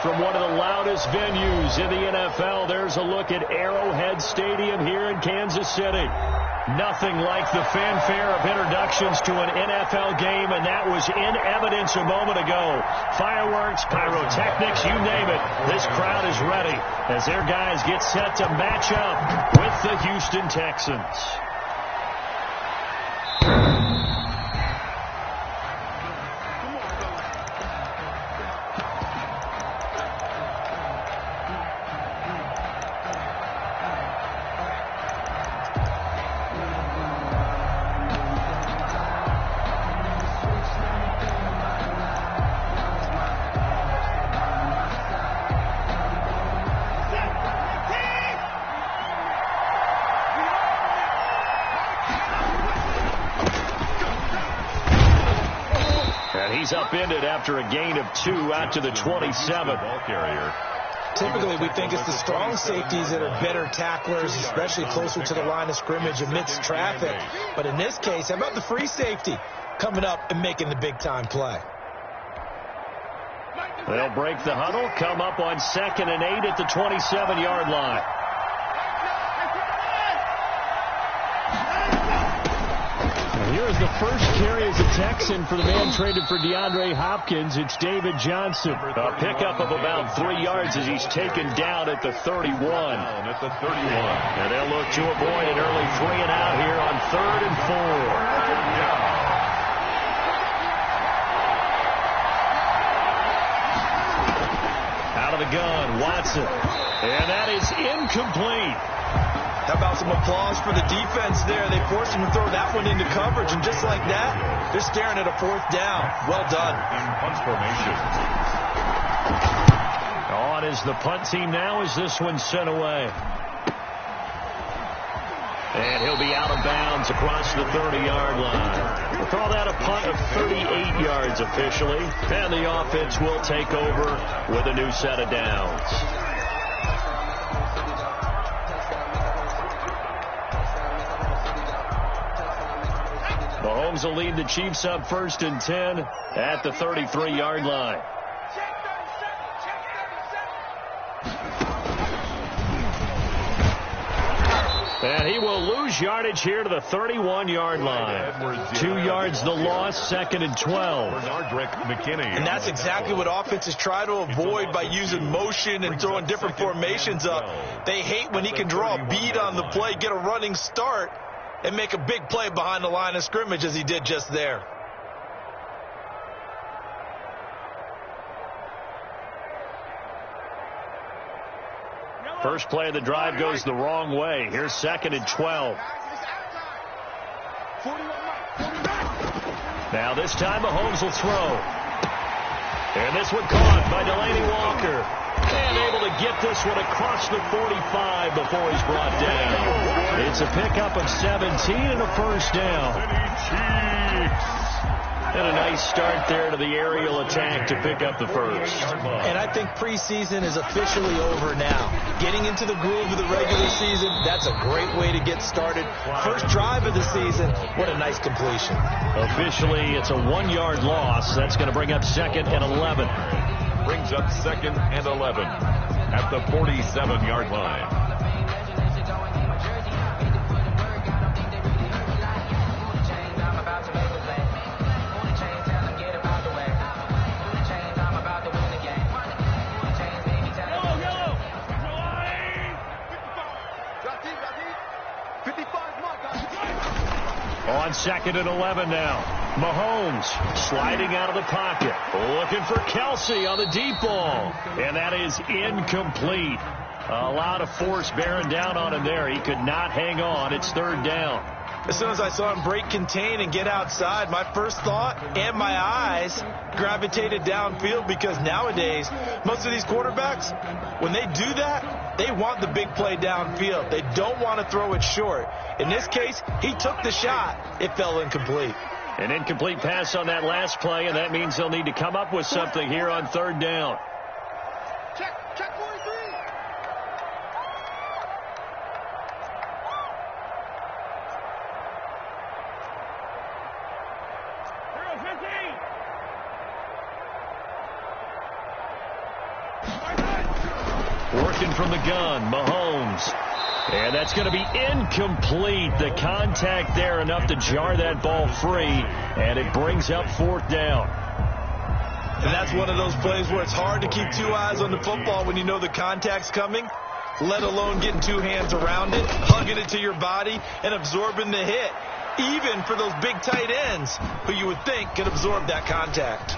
From one of the loudest venues in the NFL, there's a look at Arrowhead Stadium here in Kansas City. Nothing like the fanfare of introductions to an NFL game, and that was in evidence a moment ago. Fireworks, pyrotechnics, you name it. This crowd is ready as their guys get set to match up with the Houston Texans. He's upended after a gain of 2 out to the 27. Typically, we think it's the strong safeties that are better tacklers, especially closer to the line of scrimmage amidst traffic. But in this case, how about the free safety coming up and making the big-time play? They'll break the huddle, come up on 2nd and 8 at the 27-yard line. Here's the first carry as a Texan for the man traded for DeAndre Hopkins. It's David Johnson. A pickup of about 3 yards as he's taken down at the 31. And they'll look to avoid an early 3 and out here on 3rd and 4. Out of the gun, Watson. And that is incomplete. How about some applause for the defense there? They forced him to throw that one into coverage, and just like that, they're staring at a 4th down. Well done. In punt formation. On is the punt team now as this one's sent away. And he'll be out of bounds across the 30-yard line. We'll call that a punt of 38 yards officially. And the offense will take over with a new set of downs. Mahomes will lead the Chiefs up 1st and 10 at the 33-yard line. And he will lose yardage here to the 31-yard line. 2 yards the loss, 2nd and 12. And that's exactly what offenses try to avoid by using motion and throwing different formations up. They hate when he can draw a bead on the play, get a running start, and make a big play behind the line of scrimmage as he did just there. First play of the drive goes the wrong way. Here's 2nd and 12. Now this time Mahomes will throw. And this one caught by Delaney Walker. And able to get this one across the 45 before he's brought down. It's a pickup of 17 and a 1st down. And a nice start there to the aerial attack to pick up the 1st. And I think preseason is officially over now. Getting into the groove of the regular season, that's a great way to get started. First drive of the season, what a nice completion. Officially, it's a 1-yard loss. That's going to bring up 2nd and 11. Brings up 2nd and 11 at the 47-yard line. On 2nd and 11 now. Mahomes sliding out of the pocket. Looking for Kelsey on the deep ball. And that is incomplete. A lot of force bearing down on him there. He could not hang on. It's 3rd down. As soon as I saw him break contain and get outside, my first thought and my eyes gravitated downfield, because nowadays, most of these quarterbacks, when they do that, they want the big play downfield. They don't want to throw it short. In this case, he took the shot. It fell incomplete. An incomplete pass on that last play, and that means they'll need to come up with something here on 3rd down. Check 43. Looking from the gun, Mahomes. And that's going to be incomplete. The contact there enough to jar that ball free, and it brings up 4th down. And that's one of those plays where it's hard to keep 2 eyes on the football when you know the contact's coming, let alone getting 2 hands around it, hugging it to your body, and absorbing the hit, even for those big tight ends who you would think could absorb that contact.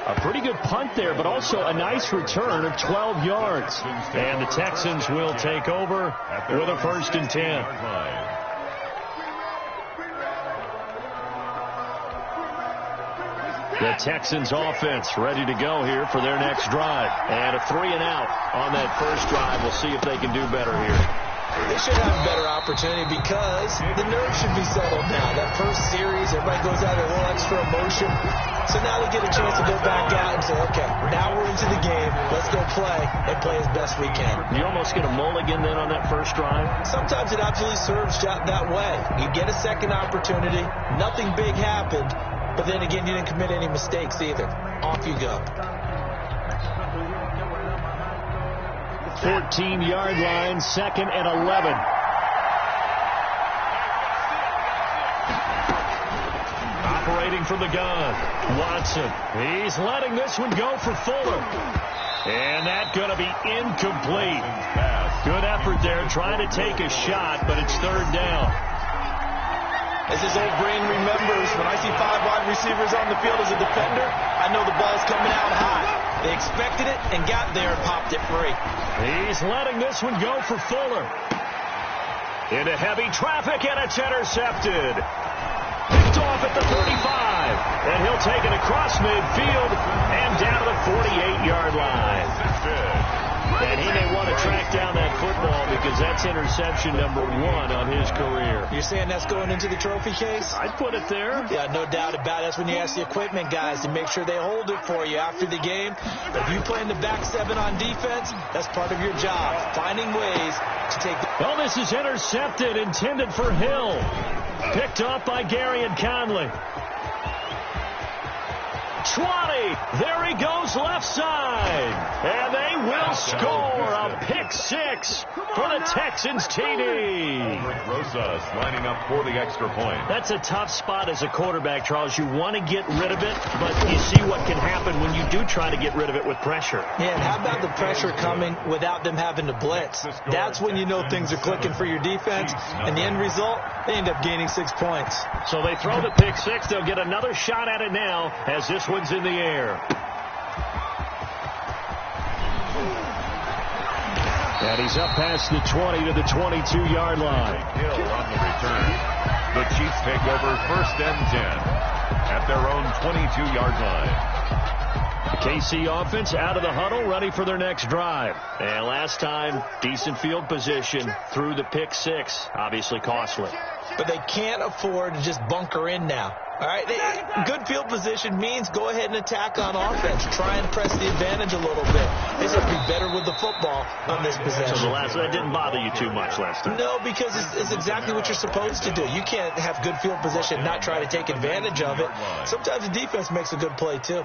A pretty good punt there, but also a nice return of 12 yards. And the Texans will take over with a 1st and 10. The Texans offense ready to go here for their next drive. And a 3 and out on that first drive. We'll see if they can do better here. They should have a better opportunity because the nerves should be settled now. That first series, everybody goes out with a little extra emotion. So now they get a chance to go back out and say, okay, now we're into the game. Let's go play and play as best we can. You almost get a mulligan then on that first drive? Sometimes it absolutely serves that way. You get a second opportunity. Nothing big happened. But then again, you didn't commit any mistakes either. Off you go. 14-yard line, 2nd and 11. Operating from the gun, Watson. He's letting this one go for Fuller. And that's going to be incomplete. Good effort there, trying to take a shot, but it's 3rd down. As his old brain remembers, when I see 5 wide receivers on the field as a defender, I know the ball's coming out high. They expected it and got there and popped it free. He's letting this one go for Fuller. Into heavy traffic, and it's intercepted. Picked off at the 35. And he'll take it across midfield and down to the 48-yard line. And he may want to track down that football because that's interception number 1 on his career. You're saying that's going into the trophy case? I'd put it there. Yeah, no doubt about it. That's when you ask the equipment guys to make sure they hold it for you after the game. But if you play in the back 7 on defense, that's part of your job, finding ways to take the... Well, this is intercepted, intended for Hill. Picked off by Gary and Conley. 20. There he goes left side. And they will score a pick 6 for the Texans TD. Rosas lining up for the extra point. That's a tough spot as a quarterback, Charles. You want to get rid of it, but you see what can happen when you do try to get rid of it with pressure. Yeah, and how about the pressure coming without them having to blitz? That's when you know things are clicking for your defense. And the end result, they end up gaining 6 points. So they throw the pick 6. They'll get another shot at it now as this one's in the air. And he's up past the 20 to the 22-yard line. Hill on the return. The Chiefs take over 1st and 10 at their own 22-yard line. The KC offense out of the huddle, ready for their next drive. And last time, decent field position through the pick 6. Obviously costly. But they can't afford to just bunker in now. All right, good field position means go ahead and attack on offense. Try and press the advantage a little bit. They should be better with the football on this possession. So that didn't bother you too much last time? No, because it's exactly what you're supposed to do. You can't have good field position and not try to take advantage of it. Sometimes the defense makes a good play, too.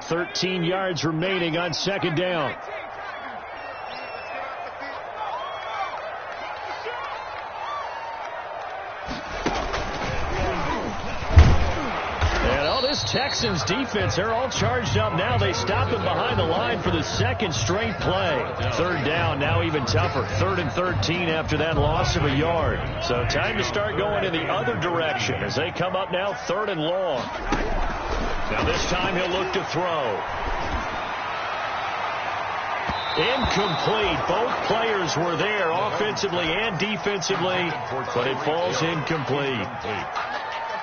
$13 yards remaining on 2nd down. And all this Texans defense, they're all charged up now. They stop them behind the line for the 2nd straight play. 3rd down, now even tougher. 3rd and 13 after that loss of a yard. So time to start going in the other direction as they come up now 3rd and long. Now this time he'll look to throw. Incomplete. Both players were there offensively and defensively, but it falls incomplete.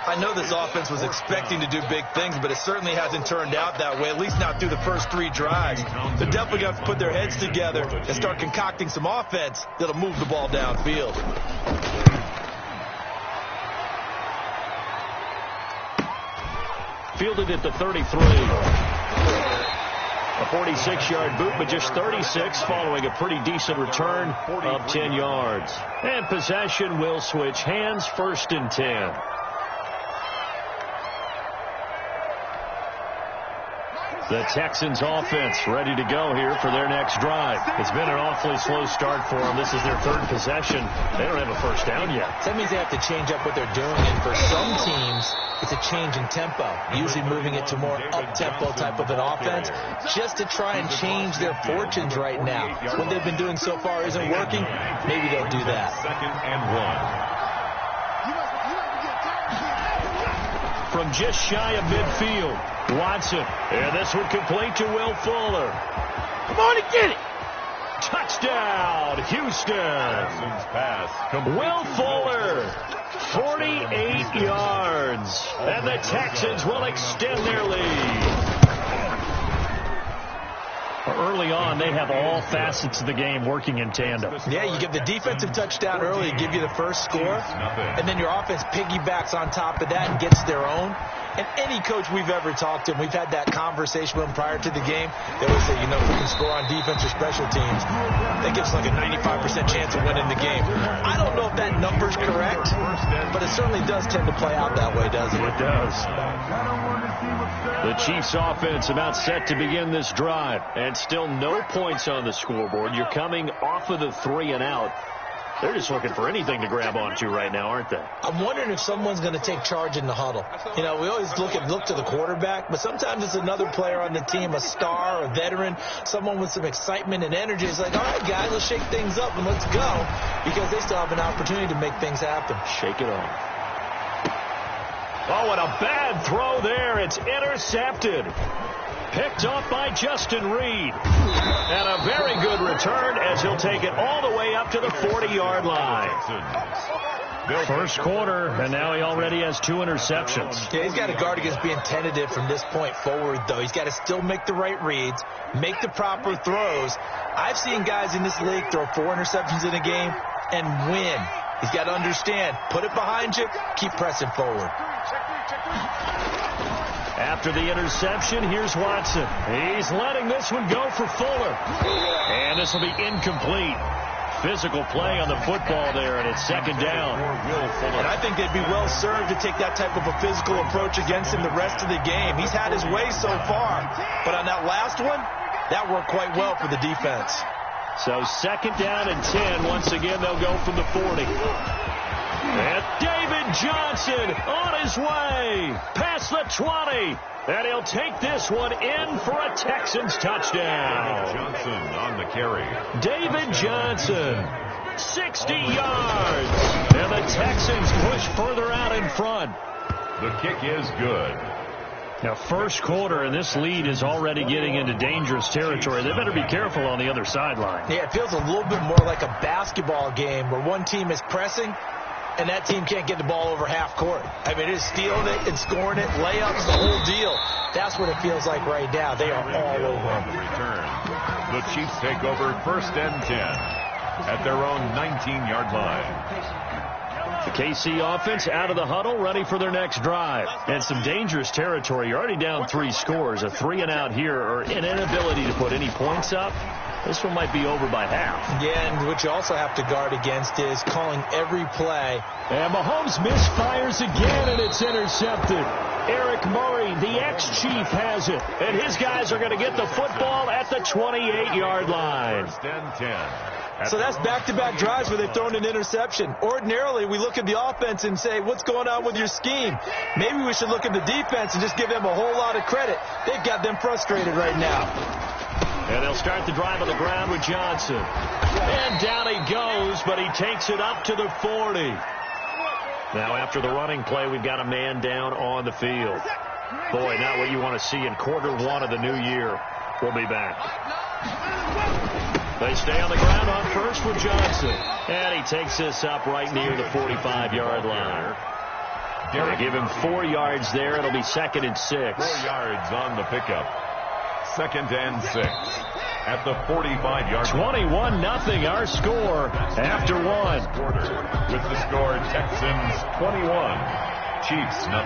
I know this offense was expecting to do big things, but it certainly hasn't turned out that way, at least not through the first 3 drives. They're definitely going to have to put their heads together and start concocting some offense that'll move the ball downfield. Fielded at the 33. A 46-yard boot, but just 36 following a pretty decent return of 10 yards. And possession will switch hands, 1st and 10. The Texans offense ready to go here for their next drive. It's been an awfully slow start for them. This is their 3rd possession. They don't have a first down yet. That means they have to change up what they're doing. And for some teams, it's a change in tempo, usually moving it to more up-tempo type of an offense just to try and change their fortunes right now. What they've been doing so far isn't working. Maybe they'll do that. 2nd and 1. From just shy of midfield, Watson. And this one complete to Will Fuller. Come on and get it. Touchdown, Houston. Pass. Will Fuller, 48 yards. And the Texans will extend their lead. Early on, they have all facets of the game working in tandem. Yeah, you get the defensive touchdown early to give you the first score, and then your offense piggybacks on top of that and gets their own. And any coach we've ever talked to, and we've had that conversation with them prior to the game, they always say, you know, if we can score on defense or special teams, that gives us like a 95% chance of winning the game. I don't know if that number's correct, but it certainly does tend to play out that way, doesn't it? It does. The Chiefs offense about set to begin this drive, and still no points on the scoreboard. You're coming off of the 3 and out. They're just looking for anything to grab onto right now, aren't they? I'm wondering if someone's going to take charge in the huddle. You know, we always look to the quarterback, but sometimes it's another player on the team, a star, a veteran, someone with some excitement and energy. It's like, all right, guys, let's shake things up and let's go, because they still have an opportunity to make things happen. Shake it off. Oh, and a bad throw there. It's intercepted. Picked off by Justin Reed. And a very good return as he'll take it all the way up to the 40-yard line. First quarter, and now he already has 2 interceptions. Yeah, he's got to guard against being tentative from this point forward, though. He's got to still make the right reads, make the proper throws. I've seen guys in this league throw 4 interceptions in a game and win. He's got to understand, put it behind you, keep pressing forward. After the interception, here's Watson. He's letting this one go for Fuller. And this will be incomplete. Physical play on the football there, and it's 2nd down. And I think they'd be well served to take that type of a physical approach against him the rest of the game. He's had his way so far, but on that last one, that worked quite well for the defense. So 2nd down and 10. Once again, they'll go from the 40. And David Johnson on his way past the 20. And he'll take this one in for a Texans touchdown. Johnson on the carry. David Johnson, 60 yards. And the Texans push further out in front. The kick is good. Now, first quarter, and this lead is already getting into dangerous territory. They better be careful on the other sideline. Yeah, it feels a little bit more like a basketball game where one team is pressing and that team can't get the ball over half court. I mean, it is stealing it and scoring it, layups, the whole deal. That's what it feels like right now. They are all over On the return, the Chiefs take over 1st and 10 at their own 19-yard line. The KC offense out of the huddle, ready for their next drive. And some dangerous territory. You're already down 3 scores. A 3 and out here, or an inability to put any points up. This one might be over by half. Yeah, and what you also have to guard against is calling every play. And Mahomes misfires again, and it's intercepted. Eric Murray, the ex-Chief, has it. And his guys are going to get the football at the 28-yard line. 1st and 10. So that's back-to-back drives where they've thrown an interception. Ordinarily, we look at the offense and say, what's going on with your scheme? Maybe we should look at the defense and just give them a whole lot of credit. They've got them frustrated right now. And they'll start the drive on the ground with Johnson. And down he goes, but he takes it up to the 40. Now, after the running play, we've got a man down on the field. Boy, not what you want to see in quarter 1 of the new year. We'll be back. They stay on the ground on first with Johnson. And he takes this up right near the 45-yard line. Going to give him 4 yards there. It'll be 2nd and 6. 4 yards on the pickup. 2nd and 6 at the 45-yard line. 21-0 our score after 1. With the score, Texans 21, Chiefs 0.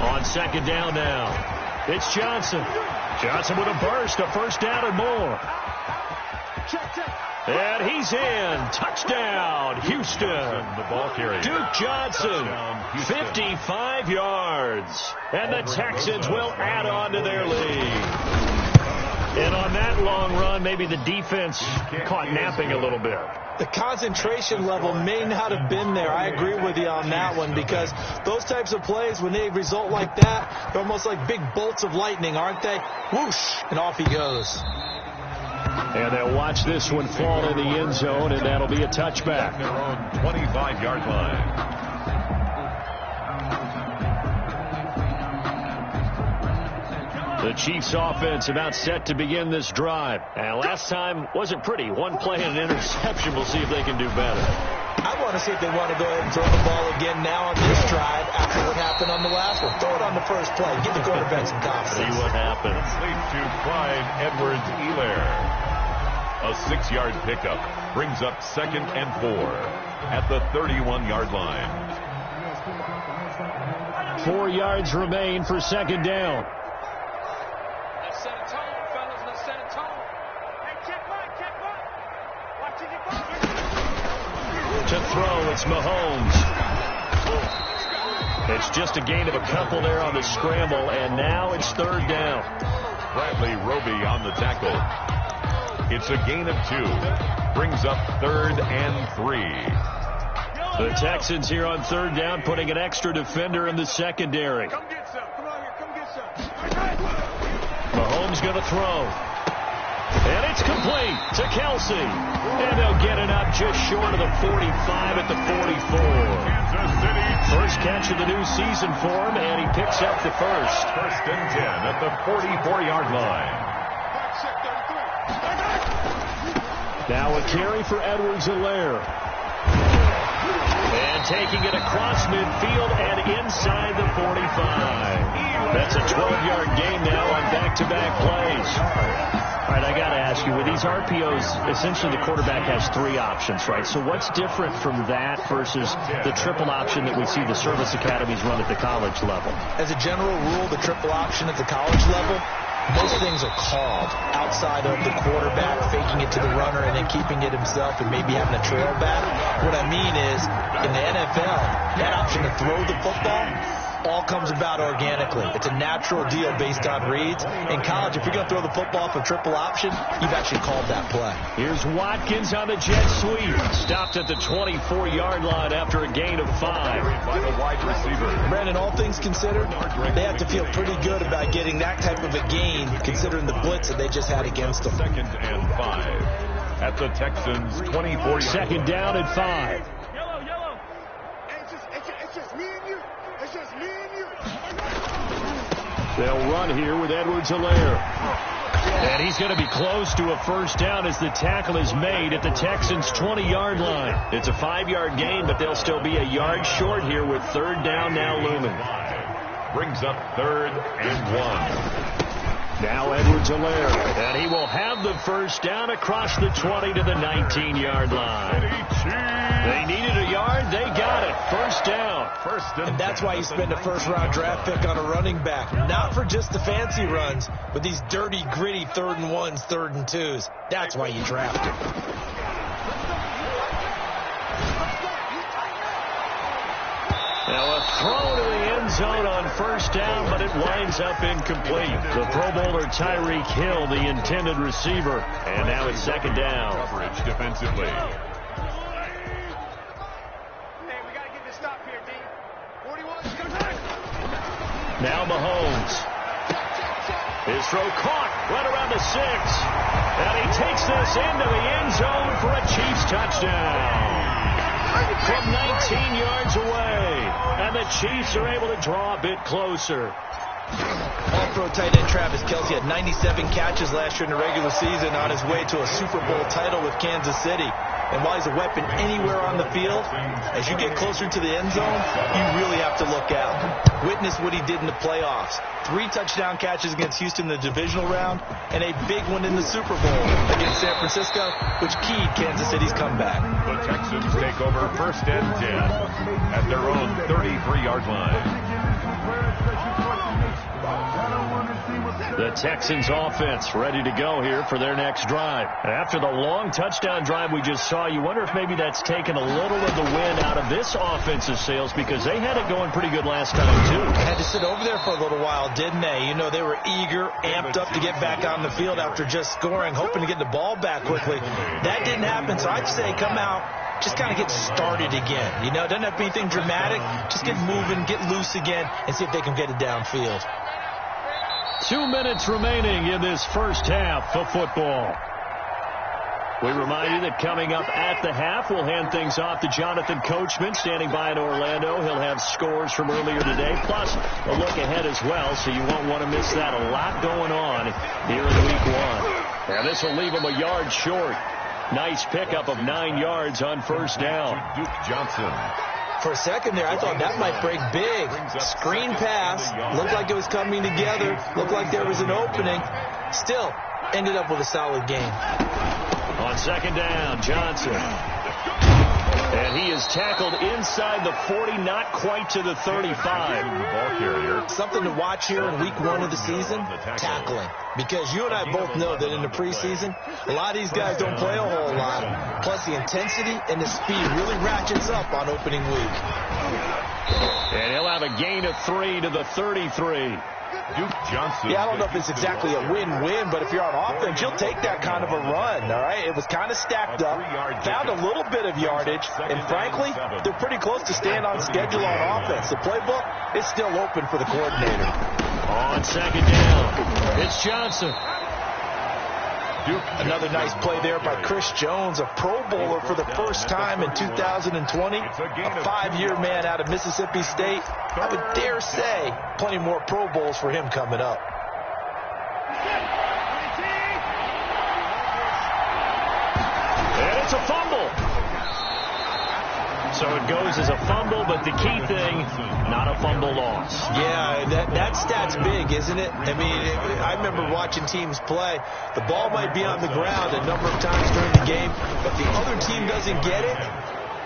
On 2nd down now. It's Johnson. Johnson with a burst, a first down and more. And he's in. Touchdown, Houston. The ball carrier. Duke Johnson, 55 yards. And the Texans will add on to their lead. And on that long run, maybe the defense caught napping a little bit. The concentration level may not have been there. I agree with you on that one, because those types of plays, when they result like that, they're almost like big bolts of lightning, aren't they? Whoosh, and off he goes. And they'll watch this one fall in the end zone, and that'll be a touchback. Their own 25-yard line. The Chiefs offense about set to begin this drive. And last time wasn't pretty. One play and an interception. We'll see if they can do better. I want to see if they want to go ahead and throw the ball again now on this drive after what happened on the last one. Throw it on the first play. Give the quarterback some confidence. See what happens. Lead to Clyde Edwards-Helaire. A 6-yard pickup brings up 2nd and 4 at the 31-yard line. 4 yards remain for 2nd down. Let's set a tone, fellas. Let's set a tone. Hey, check back. Watching your back. To throw, it's Mahomes. It's just a gain of a couple there on the scramble, and now it's 3rd down. Bradley Roby on the tackle. It's a gain of 2. Brings up 3rd and 3. The Texans here on 3rd down, putting an extra defender in the secondary. Come get some. Come on here. Come get some. Mahomes going to throw. And it's complete to Kelsey. And they'll get it up just short of the 45 at the 44. First catch of the new season for him, and he picks up the first. 1st and 10 at the 44-yard line. Now a carry for Edwards-Helaire. And taking it across midfield and inside the 45. That's a 12-yard gain now on back-to-back plays. All right, I got to ask you, with these RPOs, essentially the quarterback has 3 options, right? So what's different from that versus the triple option that we see the service academies run at the college level? As a general rule, the triple option at the college level, most things are called outside of the quarterback faking it to the runner and then keeping it himself and maybe having a trail back. What I mean is, in the NFL, that option to throw the football all comes about organically. It's a natural deal based on reads. In college, if you're going to throw the football for triple option, you've actually called that play. Here's Watkins on the jet sweep. Stopped at the 24-yard line after a gain of 5. By the wide receiver. Brandon, all things considered, they have to feel pretty good about getting that type of a gain considering the blitz that they just had against them. 2nd and 5 at the Texans' 24-yard 2nd down and 5. Yellow. It's just me and you. It's just me and you. They'll run here with Edwards-Helaire. And he's going to be close to a first down as the tackle is made at the Texans' 20-yard line. It's a 5-yard gain, but they'll still be a yard short here with 3rd down now looming. brings up 3rd and 1. Now Edwards-Helaire, and he will have the first down across the 20 to the 19-yard line. They needed a yard. They got it. First down. And that's why you spend a first-round draft pick on a running back. Not for just the fancy runs, but these dirty, gritty 3rd and 1s, 3rd and 2s. That's why you draft him. Now a throw to the end zone on first down, but it winds up incomplete. The Pro Bowler Tyreek Hill, the intended receiver. And now it's 2nd down. Coverage defensively. Hey, we got to get this stop here, D. 41, go back. Now Mahomes. His throw caught right around the 6. And he takes this into the end zone for a Chiefs touchdown. From 19 yards away. And the Chiefs are able to draw a bit closer. All-pro tight end Travis Kelce had 97 catches last year in the regular season on his way to a Super Bowl title with Kansas City. And while he's a weapon anywhere on the field, as you get closer to the end zone, you really have to look out. Witness what he did in the playoffs. 3 touchdown catches against Houston in the divisional round, and a big one in the Super Bowl against San Francisco, which keyed Kansas City's comeback. The Texans take over 1st and 10 at their own 33-yard line. The Texans offense ready to go here for their next drive. After the long touchdown drive we just saw, you wonder if maybe that's taken a little of the wind out of this offensive sails, because they had it going pretty good last time too. They had to sit over there for a little while, didn't they? You know, they were eager, amped up to get back on the field after just scoring, hoping to get the ball back quickly. That didn't happen, so I'd say come out, just kind of get started again. You know, it doesn't have to be anything dramatic. Just get moving, get loose again, and see if they can get it downfield. 2 minutes remaining in this first half of football. We remind you that coming up at the half, we'll hand things off to Jonathan Coachman, standing by in Orlando. He'll have scores from earlier today, plus a look ahead as well, so you won't want to miss that. A lot going on here in week one. And this will leave him a yard short. Nice pickup of 9 yards on first down. Duke Johnson. For a second there, I thought that might break big. Screen pass. Looked like it was coming together. Looked like there was an opening. Still, ended up with a solid game. On second down, Johnson. And he is tackled inside the 40, not quite to the 35. Ball carrier. Something to watch here in week one of the season, tackling. Because you and I both know that in the preseason, a lot of these guys don't play a whole lot. Plus the intensity and the speed really ratchets up on opening week. And he'll have a gain of 3 to the 33. Duke Johnson. Yeah, I don't know if it's exactly a win-win, but if you're on offense, you'll take that kind of a run, all right? It was kind of stacked up, found a little bit of yardage, and frankly, they're pretty close to staying on schedule on offense. The playbook is still open for the coordinator. On second down, it's Johnson. Another nice play there by Chris Jones, a Pro Bowler for the first time in 2020, a 5-year man out of Mississippi State. I would dare say plenty more Pro Bowls for him coming up. And it's a fumble. So it goes as a fumble, but the key thing, not a fumble loss. Yeah, that stat's big, isn't it? I mean, I remember watching teams play. The ball might be on the ground a number of times during the game, but the other team doesn't get it.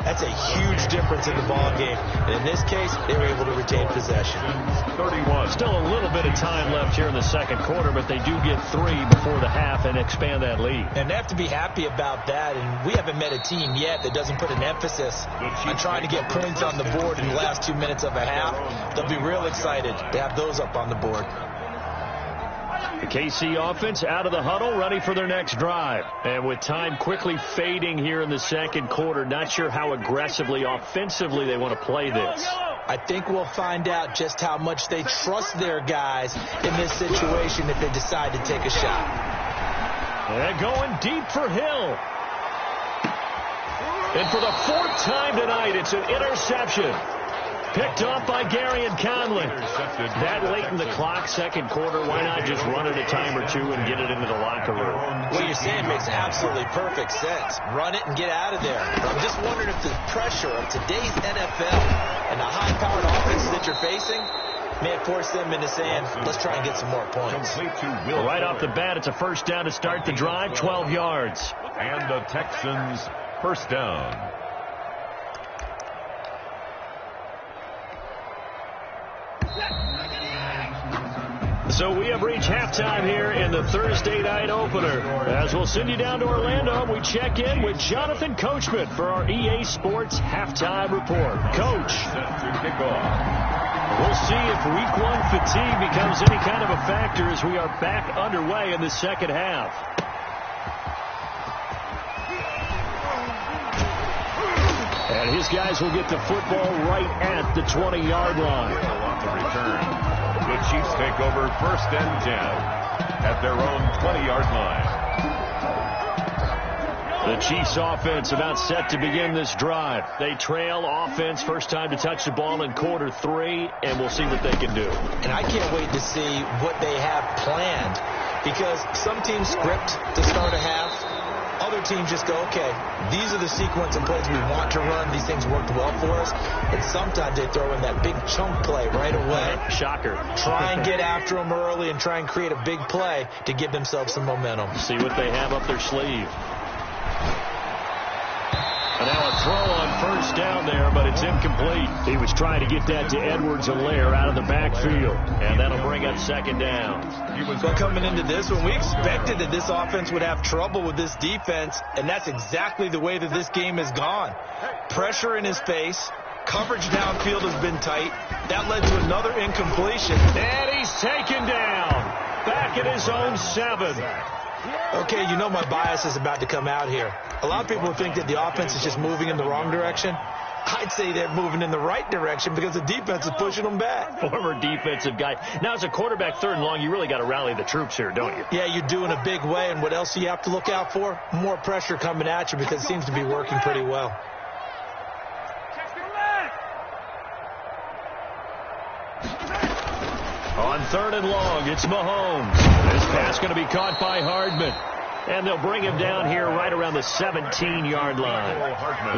That's a huge difference in the ball game. And in this case, they were able to retain possession. 31. Still a little bit of time left here in the second quarter, but they do get 3 before the half and expand that lead. And they have to be happy about that. And we haven't met a team yet that doesn't put an emphasis on trying to get points on the board in the last 2 minutes of a half. They'll be real excited to have those up on the board. The KC offense out of the huddle, ready for their next drive. And with time quickly fading here in the second quarter, not sure how aggressively, offensively they want to play this. I think we'll find out just how much they trust their guys in this situation if they decide to take a shot. And going deep for Hill. And for the 4th time tonight, it's an interception. Picked off by Gary and Conley. That late in the clock, second quarter, why not just run it a time or two and get it into the locker room? What you're saying makes absolutely perfect sense. Run it and get out of there. But I'm just wondering if the pressure of today's NFL and the high-powered offenses that you're facing may have forced them into saying, let's try and get some more points. Well, right off the bat, it's a first down to start the drive, 12 yards. And the Texans first down. So we have reached halftime here in the Thursday night opener. As we'll send you down to Orlando, we check in with Jonathan Coachman for our EA Sports Halftime Report. Coach, we'll see if week one fatigue becomes any kind of a factor as we are back underway in the second half. And his guys will get the football right at the 20-yard line. On the return. The Chiefs take over 1st and 10 at their own 20-yard line. The Chiefs offense about set to begin this drive. They trail offense, first time to touch the ball in quarter 3, and we'll see what they can do. And I can't wait to see what they have planned, because some teams script to start a half. Other teams just go, okay, these are the sequence of plays we want to run. These things worked well for us. And sometimes they throw in that big chunk play right away. Shocker. Try and get after them early and try and create a big play to give themselves some momentum. See what they have up their sleeve. And now a throw on first first down there, but it's incomplete. He was trying to get that to Edwards-Helaire out of the backfield, and that'll bring up second down. Well, coming into this one, we expected that this offense would have trouble with this defense, and that's exactly the way that this game has gone. Pressure in his face. Coverage downfield has been tight. That led to another incompletion. And he's taken down. Back at his own 7. Okay, you know my bias is about to come out here. A lot of people think that the offense is just moving in the wrong direction. I'd say they're moving in the right direction because the defense is pushing them back. Former defensive guy. Now, as a quarterback, 3rd and long, you really got to rally the troops here, don't you? Yeah, you do in a big way. And what else do you have to look out for? More pressure coming at you because it seems to be working pretty well. On 3rd and long, it's Mahomes. This pass going to be caught by Hardman. And they'll bring him down here right around the 17-yard line.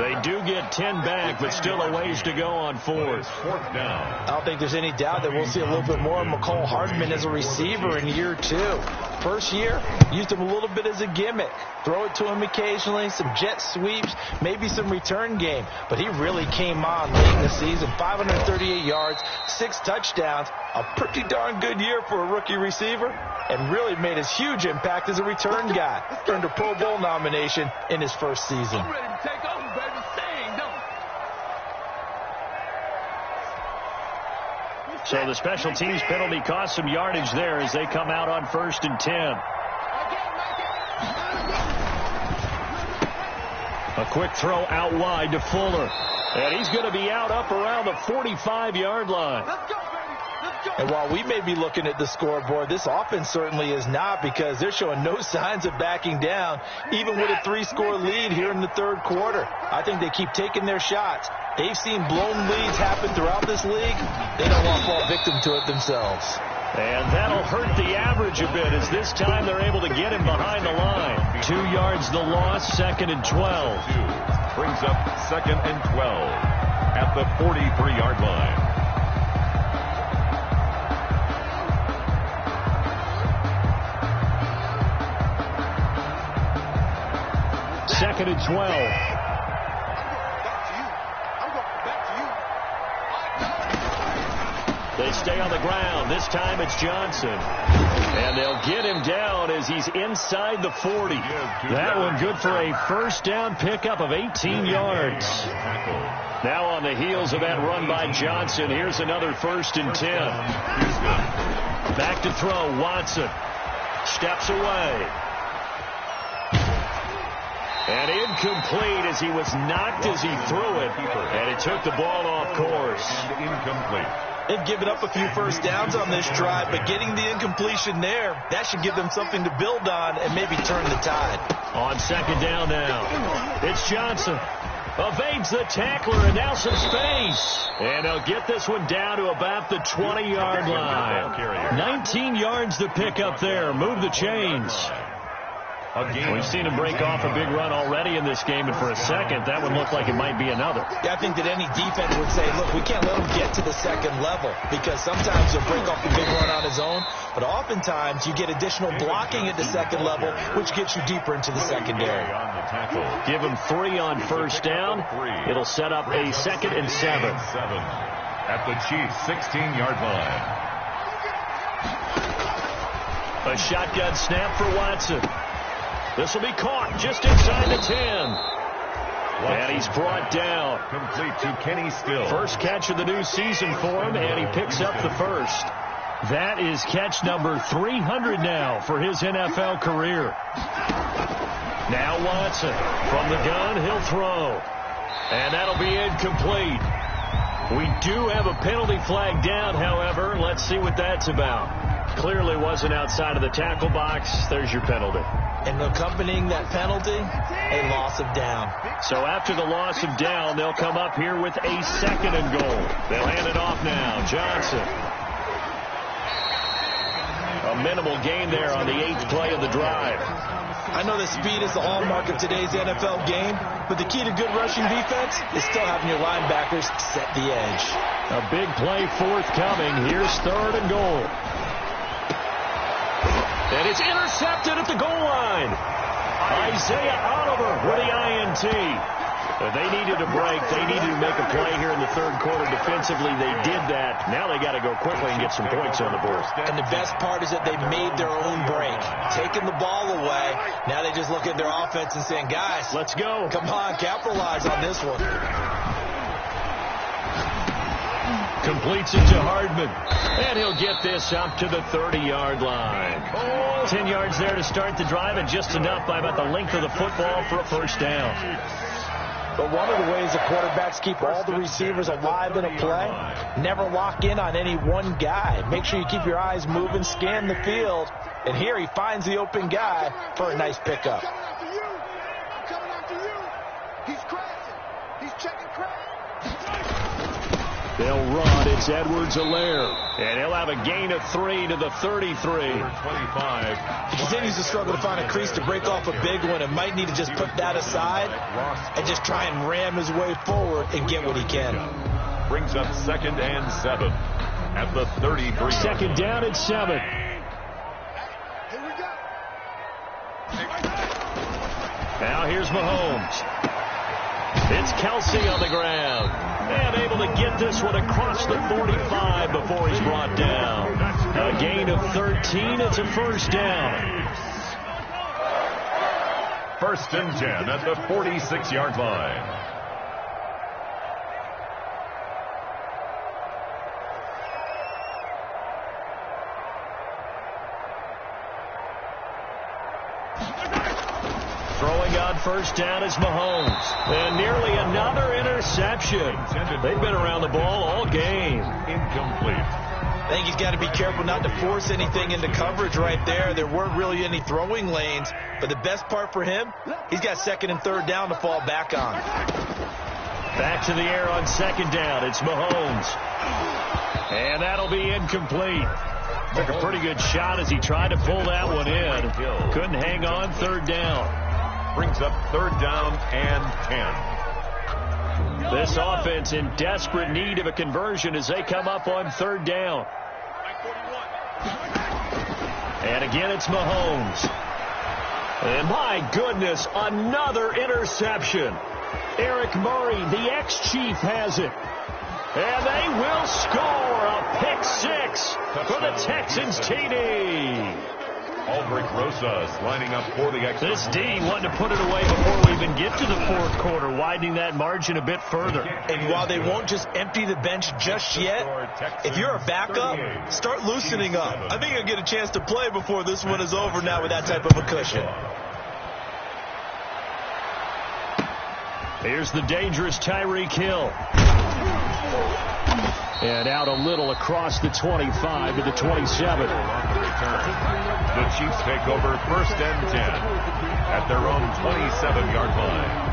They do get 10 back, but still a ways to go on 4th. I don't think there's any doubt that we'll see a little bit more of McCall Hardman as a receiver in year 2. First year, used him a little bit as a gimmick. Throw it to him occasionally, some jet sweeps, maybe some return game. But he really came on late in the season. 538 yards, 6 touchdowns. A pretty darn good year for a rookie receiver. And really made his huge impact as a return guy. Earned a Pro Bowl nomination in his first season. I'm ready to take over, baby. Sing, don't. So the special teams penalty cost some yardage there as they come out on 1st and 10. A quick throw out wide to Fuller. And he's going to be out up around the 45-yard line. Let's go, baby. Let's go. And while we may be looking at the scoreboard, this offense certainly is not, because they're showing no signs of backing down, even with a 3-score lead here in the 3rd quarter. I think they keep taking their shots. They've seen blown leads happen throughout this league. They don't want to fall victim to it themselves. And that'll hurt the average a bit, as this time they're able to get him behind the line. 2 yards the loss, 2nd and 12. Brings up 2nd and 12 at the 43-yard line. Second and 12. They stay on the ground. This time it's Johnson. And they'll get him down as he's inside the 40. That one good for a first down pickup of 18 yards. Now on the heels of that run by Johnson, here's another 1st and 10. Back to throw, Watson. Steps away. And incomplete as he was knocked as he threw it. And it took the ball off course. Incomplete. They've given up a few first downs on this drive, but getting the incompletion there, that should give them something to build on and maybe turn the tide. On 2nd down now, it's Johnson. Evades the tackler, and now some space. And they'll get this one down to about the 20-yard line. 19 yards to pick up there. Move the chains. We've seen him break off a big run already in this game, and for a second, that would look like it might be another. Yeah, I think that any defense would say, look, we can't let him get to the 2nd level, because sometimes he'll break off a big run on his own, but oftentimes you get additional blocking at the 2nd level, which gets you deeper into the secondary. Give him 3 on first down. It'll set up a 2nd and 7. At the Chiefs' 16-yard line. A shotgun snap for Watson. This will be caught just inside the 10. And he's brought down. Complete to Kenny Still. First catch of the new season for him, and he picks up the first. That is catch number 300 now for his NFL career. Now Watson from the gun, he'll throw. And that'll be incomplete. We do have a penalty flag down, however. Let's see what that's about. Clearly wasn't outside of the tackle box. There's your penalty. And accompanying that penalty, a loss of down. So after the loss of down, they'll come up here with a 2nd and goal. They'll hand it off now. Johnson. A minimal gain there on the 8th play of the drive. I know that speed is the hallmark of today's NFL game, but the key to good rushing defense is still having your linebackers set the edge. A big play forthcoming. Here's 3rd and goal. And it's intercepted at the goal line. Isaiah Oliver with the INT. They needed a break. They needed to make a play here in the third quarter defensively. They did that. Now they got to go quickly and get some points on the board. And the best part is that they made their own break. Taking the ball away. Now they just look at their offense and saying, guys, let's go. Come on, capitalize on this one. Completes it to Hardman. And he'll get this up to the 30-yard line. 10 yards there to start the drive, and just enough by about the length of the football for a first down. But one of the ways the quarterbacks keep all the receivers alive in a play, never lock in on any one guy. Make sure you keep your eyes moving, scan the field. And here he finds the open guy for a nice pickup. I'm coming after you. He's crashing. He's checking crash. They'll run. It's Edwards-Helaire. And he'll have a gain of 3 to the 33. 25. He continues to struggle to find a crease to break off a big one and might need to just put that aside and just try and ram his way forward and get what he can. Brings up 2nd and 7 at the 33. Second down and 7. Here we go. Now here's Mahomes. It's Kelsey on the ground. And able to get this one across the 45 before he's brought down. A gain of 13. It's a first down. 1st and 10 at the 46-yard line. Throwing on first down is Mahomes. And nearly another interception. They've been around the ball all game. Incomplete. I think he's got to be careful not to force anything into coverage right there. There weren't really any throwing lanes. But the best part for him, he's got 2nd and 3rd down to fall back on. Back to the air on 2nd down. It's Mahomes. And that'll be incomplete. Took a pretty good shot as he tried to pull that one in. Couldn't hang on. 3rd down. Brings up 3rd down and 10. This offense in desperate need of a conversion as they come up on 3rd down. And again, it's Mahomes. And my goodness, another interception. Eric Murray, the ex-Chief, has it. And they will score a pick 6 for the Texans TD. Aldrich Rosas lining up for the extra. This D wanted to put it away before we even get to the 4th quarter, widening that margin a bit further. And while they won't just empty the bench just yet, if you're a backup, start loosening up. I think you'll get a chance to play before this one is over now with that type of a cushion. Here's the dangerous Tyreek Hill. And out a little across the 25 to the 27. The Chiefs take over 1st and 10 at their own 27-yard line.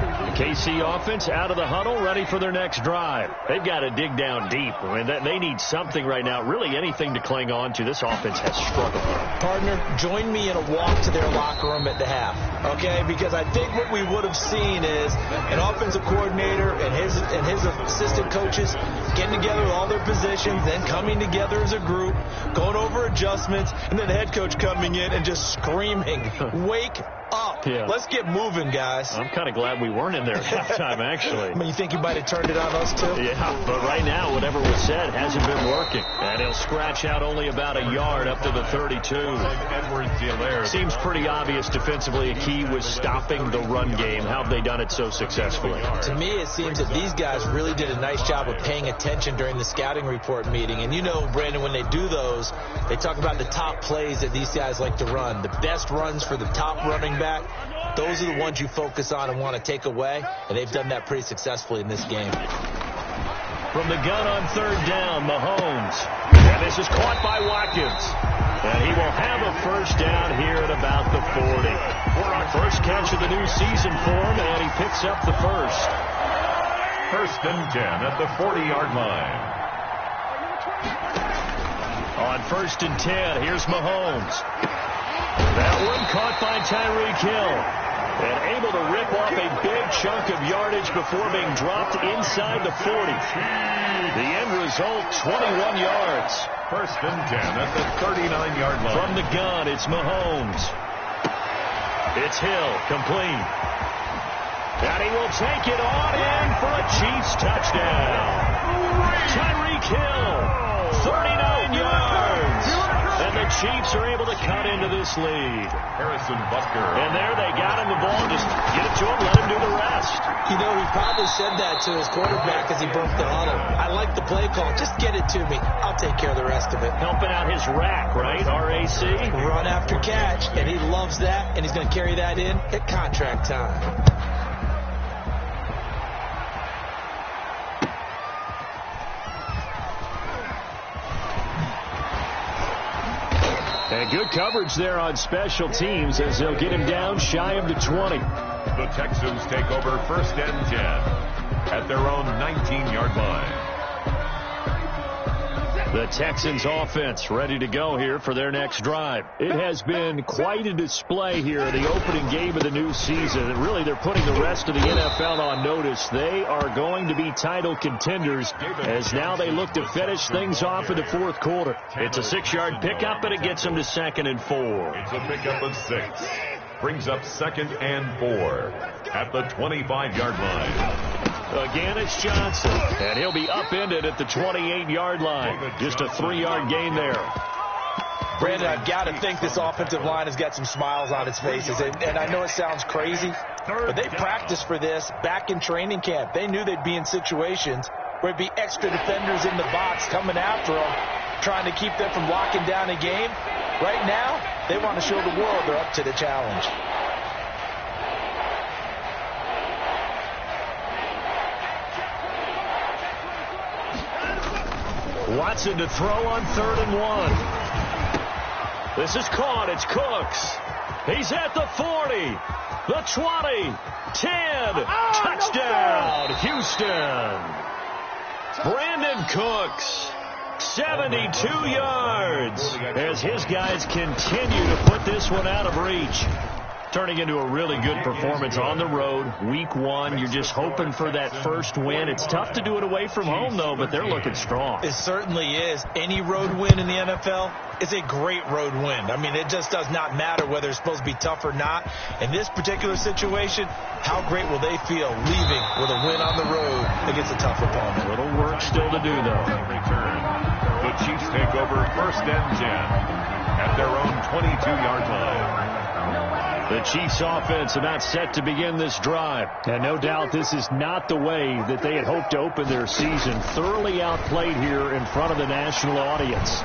The KC offense out of the huddle, ready for their next drive. They've got to dig down deep. I mean, they need something right now, really anything to cling on to. This offense has struggled. Partner, join me in a walk to their locker room at the half, okay? Because I think what we would have seen is an offensive coordinator and his assistant coaches getting together with all their positions, then coming together as a group, going over adjustments, and then the head coach coming in and just screaming, wake up. Yeah. Let's get moving, guys. I'm kind of glad we weren't in there at halftime, actually. I mean, you think you might have turned it on us, too? Yeah, but right now, whatever was said hasn't been working. And he'll scratch out only about a yard up to the 32. Edwards-Helaire. Seems pretty obvious defensively a key was stopping the run game. How have they done it so successfully? To me, it seems that these guys really did a nice job of paying attention during the scouting report meeting. And you know, Brandon, when they do those, they talk about the top plays that these guys like to run. The best runs for the top running back, those are the ones you focus on and want to take away. And they've done that pretty successfully in this game. From the gun on 3rd down, Mahomes. And this is caught by Watkins. And he will have a first down here at about the 40. First catch of the new season for him, and he picks up the first. 1st and 10 at the 40-yard line. On 1st and 10, here's Mahomes. That one caught by Tyreek Hill. And able to rip off a big chunk of yardage before being dropped inside the 40. The end result, 21 yards. 1st and 10 at the 39-yard line. From the gun, it's Mahomes. It's Hill, complete. And he will take it on in for a Chiefs touchdown. Tyreek Hill, 39 yards. And the Chiefs are able to cut into this lead. Harrison Butker. And there they got him the ball. Just get it to him, let him do the rest. You know, he probably said that to his quarterback as he broke the huddle. I like the play call. Just get it to me. I'll take care of the rest of it. Helping out his rack, right? RAC. Run after catch, and he loves that, and he's going to carry that in at contract time. And good coverage there on special teams as they'll get him down shy of the 20. The Texans take over 1st and 10 at their own 19-yard line. The Texans offense ready to go here for their next drive. It has been quite a display here in the opening game of the new season. And really, they're putting the rest of the NFL on notice. They are going to be title contenders as now they look to finish things off in the fourth quarter. It's a 6-yard pickup, and it gets them to 2nd and 4. It's a pickup of 6. Brings up 2nd and 4 at the 25-yard line. Again, it's Johnson, and he'll be upended at the 28-yard line. Just a 3-yard gain there. Brandon, I've got to think this offensive line has got some smiles on its faces. And I know it sounds crazy, but they practiced for this back in training camp. They knew they'd be in situations where it'd be extra defenders in the box coming after them, trying to keep them from locking down a game. Right now, they want to show the world they're up to the challenge. Watson to throw on 3rd and 1. This is caught. It's Cooks. He's at the 40, the 20, 10. Touchdown, Houston. Brandon Cooks, 72 yards as his guys continue to put this one out of reach. Turning into a really good performance on the road. Week 1, you're just hoping for that first win. It's tough to do it away from home, though, but they're looking strong. It certainly is. Any road win in the NFL is a great road win. I mean, it just does not matter whether it's supposed to be tough or not. In this particular situation, how great will they feel leaving with a win on the road against a tough opponent? Little work still to do, though. Return. The Chiefs take over 1st and 10 at their own 22-yard line. The Chiefs offense about set to begin this drive. And no doubt this is not the way that they had hoped to open their season. Thoroughly outplayed here in front of the national audience.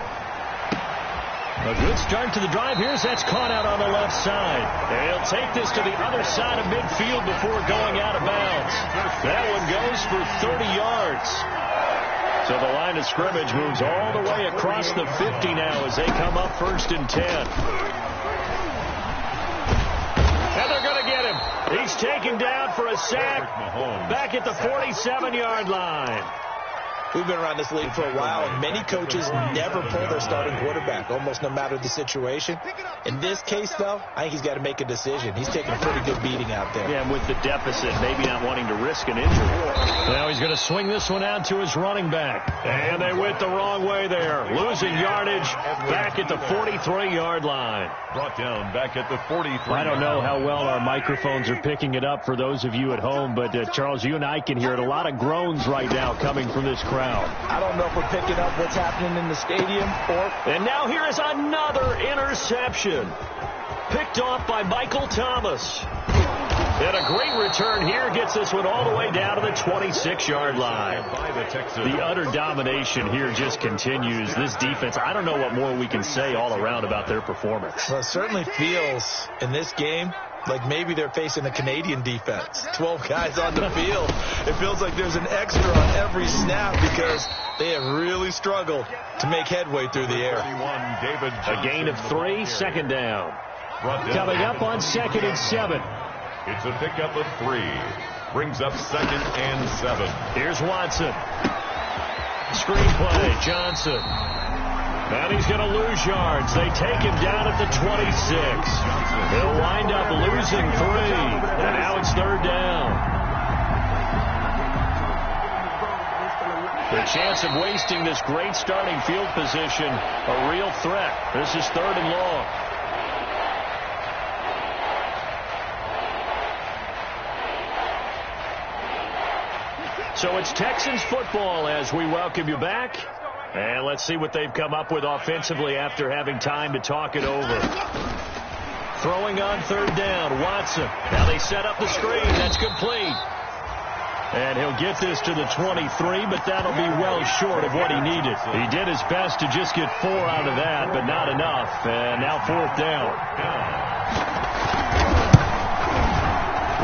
A good start to the drive. That's caught out on the left side. And he'll take this to the other side of midfield before going out of bounds. That one goes for 30 yards. So the line of scrimmage moves all the way across the 50 now as they come up 1st and 10. And they're going to get him. He's taken down for a sack back at the 47-yard line. We've been around this league for a while, and many coaches never pull their starting quarterback, almost no matter the situation. In this case, though, I think he's got to make a decision. He's taking a pretty good beating out there. Yeah, and with the deficit, maybe not wanting to risk an injury. Now he's going to swing this one out to his running back. And they went the wrong way there. Losing yardage back at the 43-yard line. Brought down back at the 43. I don't know how well our microphones are picking it up for those of you at home, but Charles, you and I can hear it. A lot of groans right now coming from this crowd. I don't know if we're picking up what's happening in the stadium or... And now here is another interception. Picked off by Michael Thomas. And a great return here gets this one all the way down to the 26-yard line. The utter domination here just continues. This defense, I don't know what more we can say all around about their performance. Well, it certainly feels in this game like maybe they're facing a Canadian defense. 12 guys on the field. It feels like there's an extra on every snap because they have really struggled to make headway through the air. A gain of 3, 2nd down. Coming up on 2nd and 7. It's a pickup of 3. Brings up 2nd and 7. Here's Watson. Screenplay, Johnson. And he's going to lose yards. They take him down at the 26. He'll wind up losing 3. And now it's 3rd down. The chance of wasting this great starting field position, a real threat. This is 3rd and long. So it's Texans football as we welcome you back. And let's see what they've come up with offensively after having time to talk it over. Throwing on third down, Watson. Now they set up the screen. That's complete. And he'll get this to the 23, but that'll be well short of what he needed. He did his best to just get 4 out of that, but not enough. And now fourth down.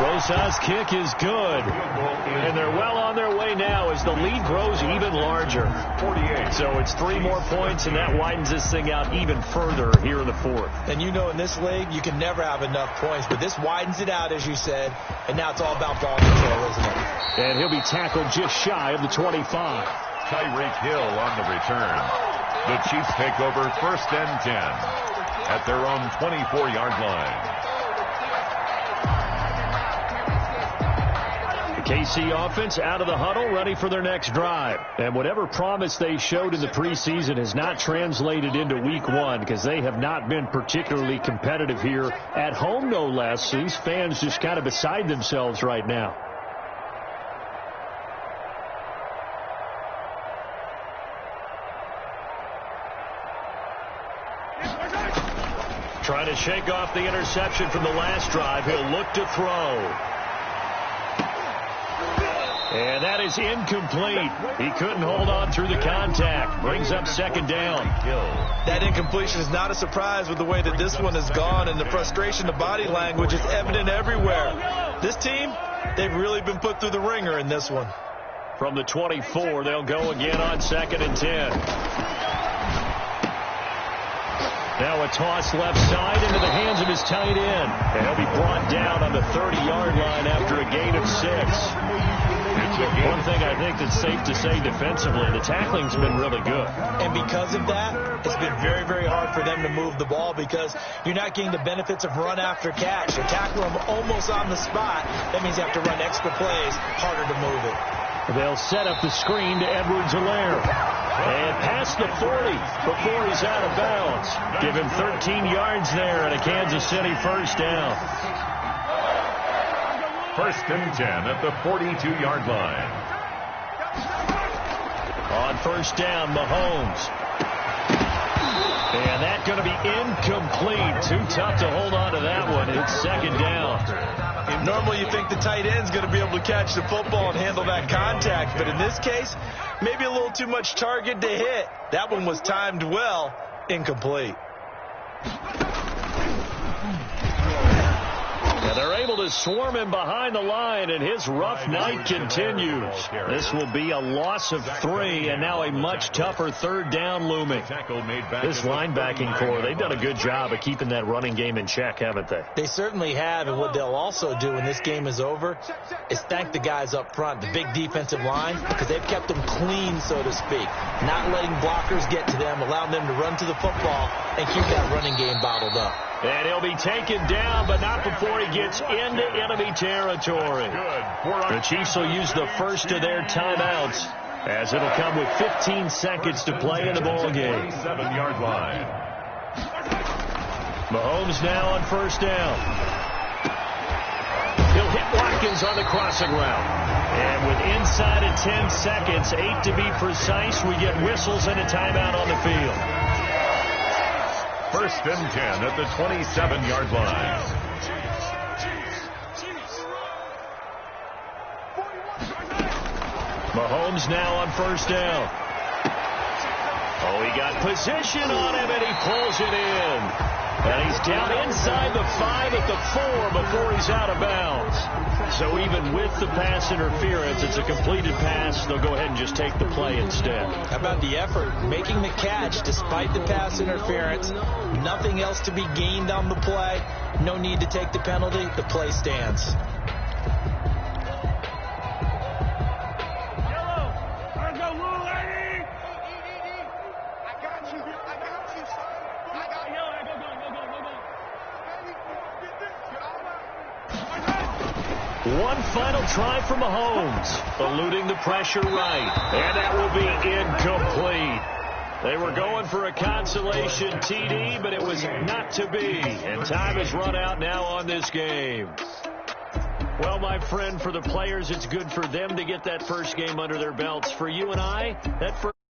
Rosas' kick is good. And they're well on their way now as the lead grows even larger. 48. So it's 3 more points, and that widens this thing out even further here in the fourth. And you know in this league, you can never have enough points, but this widens it out, as you said, and now it's all about ball control, isn't it? And he'll be tackled just shy of the 25. Tyreek Hill on the return. The Chiefs take over 1st and 10 at their own 24-yard line. KC offense out of the huddle, ready for their next drive. And whatever promise they showed in the preseason has not translated into week 1 because they have not been particularly competitive here at home, no less. So these fans just kind of beside themselves right now. Trying to shake off the interception from the last drive. He'll look to throw. And that is incomplete. He couldn't hold on through the contact. Brings up 2nd down. That incompletion is not a surprise with the way that this one has gone, and the frustration, the body language is evident everywhere. This team, they've really been put through the ringer in this one. From the 24, they'll go again on 2nd and 10. Now a toss left side into the hands of his tight end. And he'll be brought down on the 30-yard line after a gain of 6. One thing I think that's safe to say defensively, the tackling's been really good. And because of that, it's been very, very hard for them to move the ball because you're not getting the benefits of run after catch. You tackle them almost on the spot. That means you have to run extra plays, harder to move it. They'll set up the screen to Edwards-Helaire. And past the 40 before he's out of bounds. Give him 13 yards there and a Kansas City 1st down. 1st and 10 at the 42-yard line. On 1st down, Mahomes. And that's going to be incomplete. Too tough to hold on to that one. It's 2nd down. Normally you think the tight end's going to be able to catch the football and handle that contact, but in this case, maybe a little too much target to hit. That one was timed well, incomplete. And they're able to swarm him behind the line, and his rough night continues. This will be a loss of 3, and now a much tougher 3rd down looming. This linebacking core, they've done a good job of keeping that running game in check, haven't they? They certainly have, and what they'll also do when this game is over is thank the guys up front, the big defensive line, because they've kept them clean, so to speak, not letting blockers get to them, allowing them to run to the football and keep that running game bottled up. And he'll be taken down, but not before he gets into enemy territory. The Chiefs will use the first of their timeouts, as it'll come with 15 seconds to play in the ballgame. 7-yard line. Mahomes now on 1st down. He'll hit Watkins on the crossing route. And with inside of 10 seconds, 8 to be precise, we get whistles and a timeout on the field. 1st and 10 at the 27-yard line. Mahomes now on 1st down. Oh, he got position on him, and he pulls it in. And he's down inside the 5 at the 4 before he's out of bounds. So even with the pass interference, it's a completed pass. They'll go ahead and just take the play instead. How about the effort? Making the catch despite the pass interference. Nothing else to be gained on the play. No need to take the penalty. The play stands. One final try for Mahomes, eluding the pressure right, and that will be incomplete. They were going for a consolation TD, but it was not to be, and time has run out now on this game. Well, my friend, for the players, it's good for them to get that first game under their belts. For you and I, that first